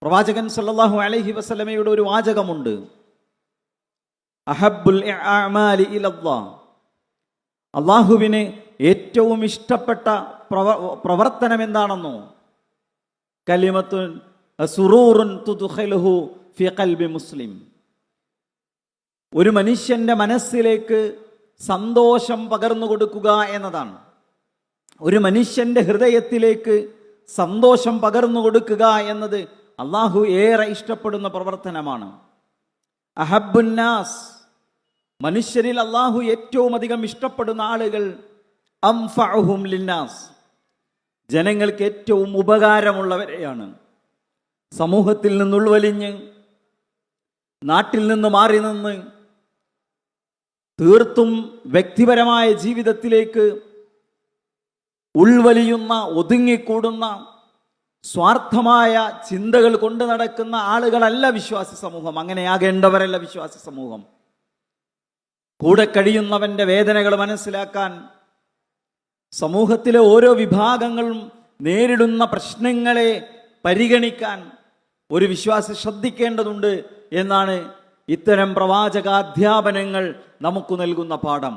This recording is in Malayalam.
പ്രവാചകൻ സല്ലല്ലാഹു അലൈഹി വസല്ലമയുടെ ഒരു വാചകമുണ്ട്, അഹബ്ബുൽ അഅമാലി ഇലല്ലാഹ്, അള്ളാഹുവിന് ഏറ്റവും ഇഷ്ടപ്പെട്ട പ്രവർത്തനം എന്താണെന്നോ, കലിമത്തുൻ സുറൂറുൻ തുദ്ഖിലുഹു ഫി ഖൽബി മുസ്ലിം, ഒരു മനുഷ്യന്റെ മനസ്സിലേക്ക് സന്തോഷം പകർന്നു കൊടുക്കുക എന്നതാണ്. ഒരു മനുഷ്യന്റെ ഹൃദയത്തിലേക്ക് സന്തോഷം പകർന്നു കൊടുക്കുക എന്നത് അള്ളാഹു ഏറെ ഇഷ്ടപ്പെടുന്ന പ്രവർത്തനമാണ്. അഹബ്ബുന്നാസ്, മനുഷ്യരിൽ അള്ളാഹു ഏറ്റവും അധികം ഇഷ്ടപ്പെടുന്ന ആളുകൾ അംഫഉഹും ലിന്നാസ്, ജനങ്ങൾക്ക് ഏറ്റവും ഉപകാരമുള്ളവരെയാണ്. സമൂഹത്തിൽ നിന്നുൾവലിഞ്ഞ് നാട്ടിൽ നിന്ന് മാറി നിന്ന് തീർത്തും വ്യക്തിപരമായ ജീവിതത്തിലേക്ക് ഉൾവലിയുന്ന, ഒതുങ്ങിക്കൂടുന്ന, സ്വാർത്ഥമായ ചിന്തകൾ കൊണ്ട് നടക്കുന്ന ആളുകളല്ല വിശ്വാസി സമൂഹം. അങ്ങനെയാകേണ്ടവരല്ല വിശ്വാസി സമൂഹം. കൂടെ കഴിയുന്നവന്റെ വേദനകൾ മനസ്സിലാക്കാൻ, സമൂഹത്തിലെ ഓരോ വിഭാഗങ്ങളും നേരിടുന്ന പ്രശ്നങ്ങളെ പരിഗണിക്കാൻ ഒരു വിശ്വാസി ശ്രദ്ധിക്കേണ്ടതുണ്ട് എന്നാണ് ഇത്തരം പ്രവാചകാധ്യാപനങ്ങൾ നമുക്ക് നൽകുന്ന പാഠം.